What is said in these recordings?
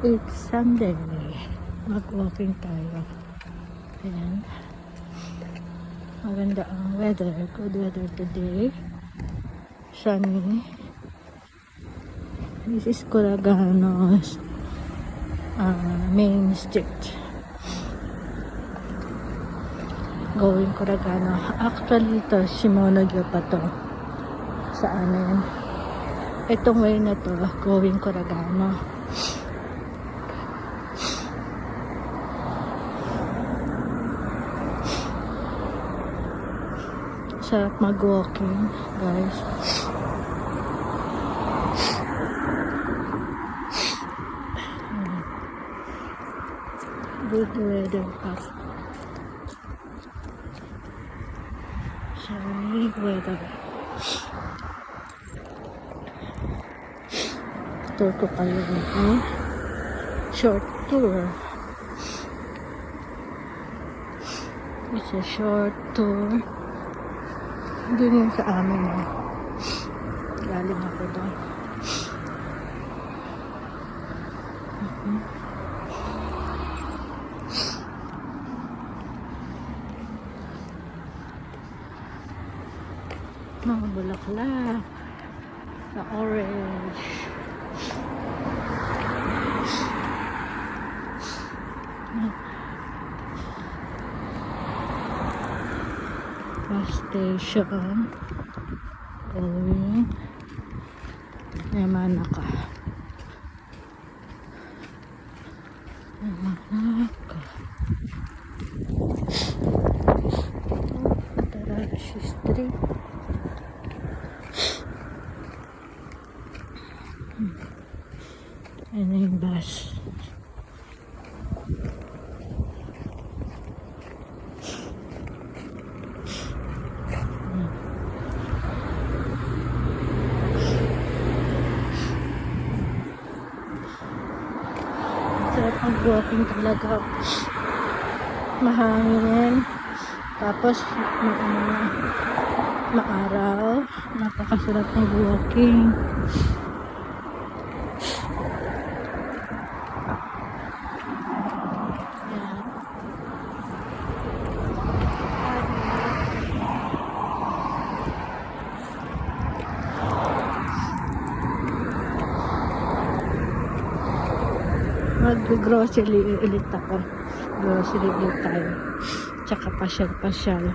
It's Sunday. Mag-walking tayo. Ayan. Maganda ang weather. Good weather today. Sunny. This is Coragano's main street. Going Coragano. Actually, ito, Simonogyo pa to. Sa amin. Itong way na to, going Coragano. Sarap mag-walking, guys. Good weather pa. Sunny weather. Tour ko kayo dito. Short tour. It's a short tour. Doon yung sa amin. Galing ako doon. Mga bulaklak. Na orange. Bus station. Going Yamanaka. Atarashi Street. Ayan yung bus. Sarap mag-walking talaga. Mahangin. Tapos, maaraw. Napakasarap mag-walking. Mag-grocery ulit ako. Grocery ulit tayo. Tsaka pasyal-pasyal.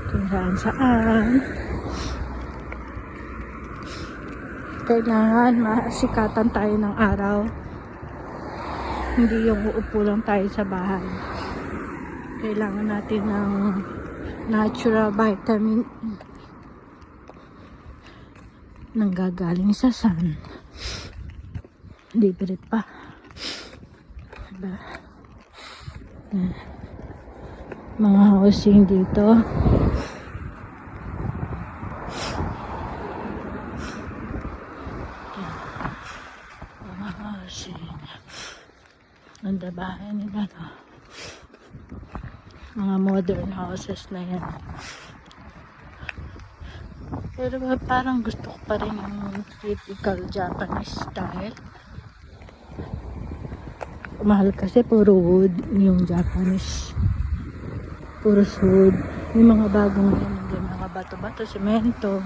Kung saan-saan. Kailangan masikatan tayo ng araw. Hindi yung uupo lang tayo sa bahay. Kailangan natin ng natural vitamin nang gagaling sa sun. Libre pa. Diba? Mga housing dito. Mga housing. Ganda bahay nila, no? Mga modern houses na yan. Pero parang gusto ko pa rin yung typical Japanese style. Mahal kasi puro wood yung Japanese. Puro wood. Yung mga bagong yan, yung mga bato-bato, semento.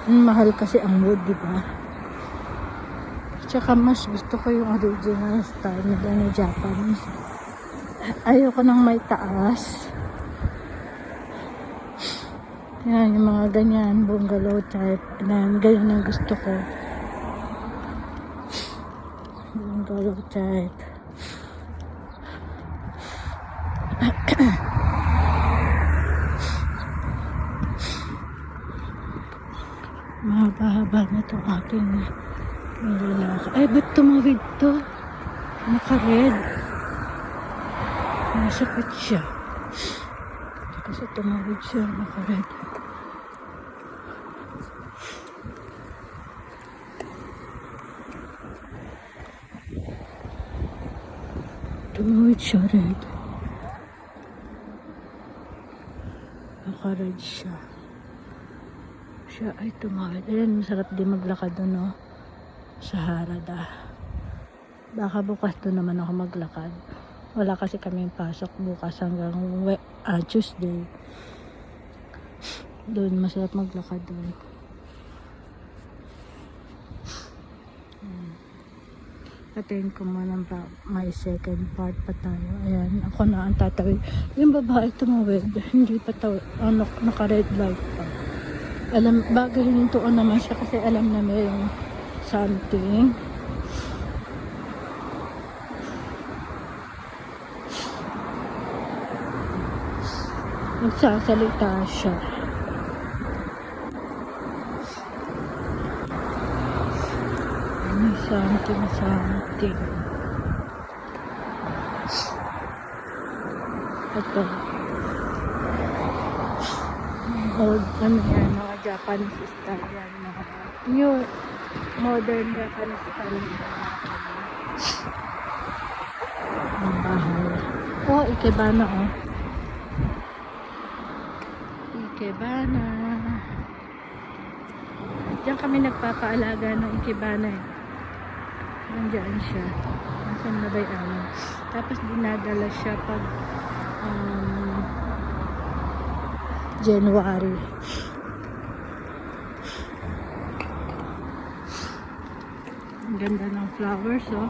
Mahal kasi ang wood, diba? Tsaka mas gusto ko yung original style nila na Japanese. Ayoko nang may taas. Yan, yung mga ganyan, bungalow type. Ganyan ang gusto ko. Bungalow type. Mahaba-haba na itong aking nilalaka. Ay, ba't tumawid to? Naka-red. Nasakit siya. Kasi tumawid siya, naka-red. Tumawid siya, red. Naka-red siya. Siya ay tumawid. Ayan, masarap din maglakad doon, no? sa Harada. Baka bukas doon naman ako maglakad. Wala kasi kaming pasok bukas hanggang Tuesday. Doon masarap maglakad doon. Patayin ko muna ba may second part pa tayo. Ayan, ako na ang tatawid. Yung babae tumawid, hindi pa tawid. Naka-red light pa. Alam, bagay hinintuan naman siya kasi alam na mayroong something. Nagsasalita siya. Something. Ito. Old, ano yan, mga Japanese style yan. New, modern Japanese style. Ang bahay. Oh, Ikebana, oh. Ikebana. Diyan kami nagpapaalaga ng Ikebana eh. Nandiyan siya. Nasaan na ba yung tapos dinadala siya pag January. Ang ganda ng flowers, oh.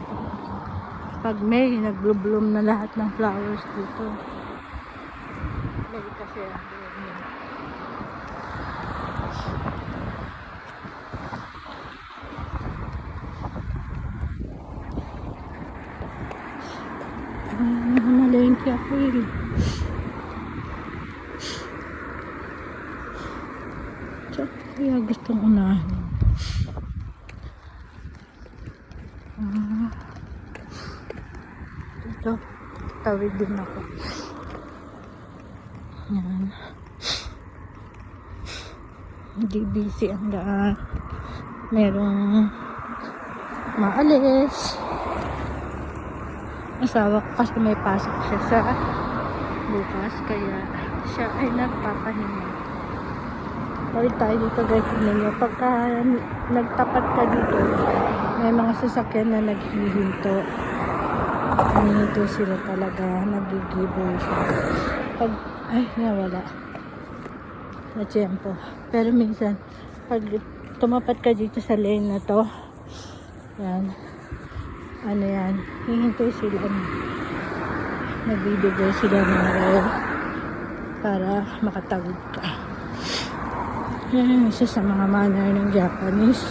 Pag May, nag-bloom na lahat ng flowers dito. May kasi namalengke ako eh. So, kaya gustong unahin. Ito, tawid din ako. Yan. Hindi busy ang daan. Merong maalis. Asawa ko kasi may pasok siya sa bukas, kaya siya ay nagpapahinga. Balik tayo dito guys, ninyo. Pagka nagtapat ka dito, may mga sasakyan na naghihinto. Hihinto sila talaga, nagigiboy siya. Pag, ay, nawala. Na tiyempo. Pero minsan, pag tumapat ka dito sa lane na to, yan, ano yan, hihintay sila, nagbibigay sila ng rail para makatawid ka. Yan isa sa mga manner ng Japanese.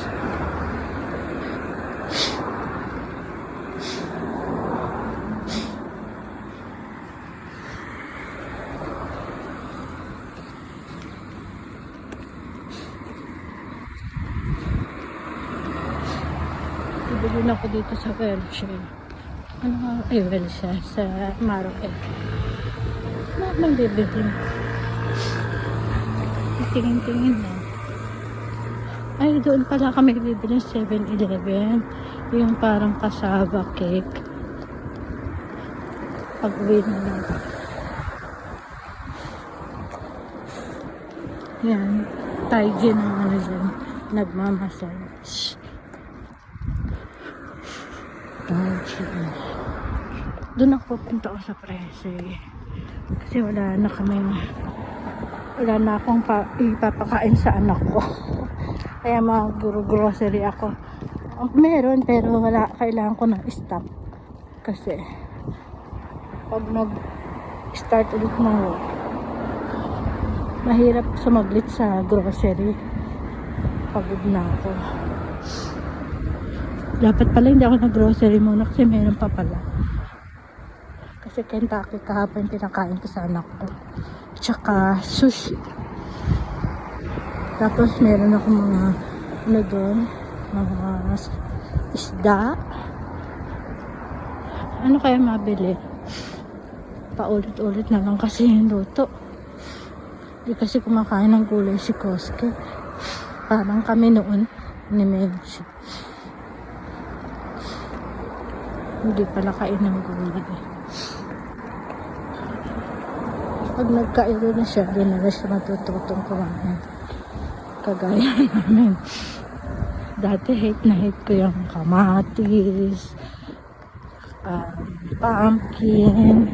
Bibili ako dito sa Welshire. Ano nga? Ay, Welshire. Sa Maroke. Ano bang bibili? Tingin-tingin na. Ay, doon pala kami bibili 7-Eleven. Yung parang cassava cake. Pag-uwi na lang. Yan. Taigi ng ano dyan. Nagmamassage. Doon ako pupunta ko sa Prese kasi wala na akong ipapakain sa anak ko. Kaya mag-grocery ako. Meron pero wala, kailangan ko ng stock kasi pag nag-start ulit ng work, mahirap sumaglit sa grocery. Pagod na ako. Dapat pala hindi ako nag-grocery muna kasi meron pa pala. Kasi Kentucky kahapon pinakain ko sa anak ko. Tsaka sushi. Tapos meron ako mga ano doon, mga isda. Ano kaya mabili? Paulit-ulit na lang kasi yung luto. Hindi kasi kumakain ng gulay si Koske. Parang kami noon ni Menchi. Hindi pala kain ng gulay. Pag nagkairo na siya, doon na siya matututong kumain. Kagaya namin. Dati hate na hate ko yung kamatis, pumpkin,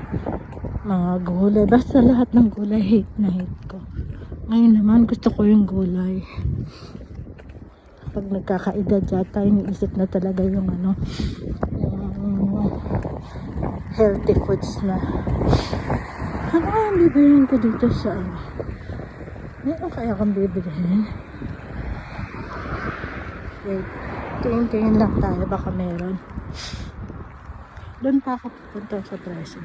mga gulay. Basta lahat ng gulay hate na hate ko. Ngayon naman gusto ko yung gulay. Pag nagkakaedad yata, iniisip na talaga yung yung healthy foods na. Ano kaya ang bibilihin ko dito sa meron kaya akong bibilihin? Wait, tingin-tingin lang tayo, baka meron. Doon pa ako pupunta sa preso.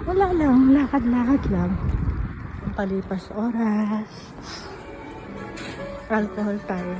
Wala lang, lakad-lakad lang. Ang palipas oras. Alcohol tayo.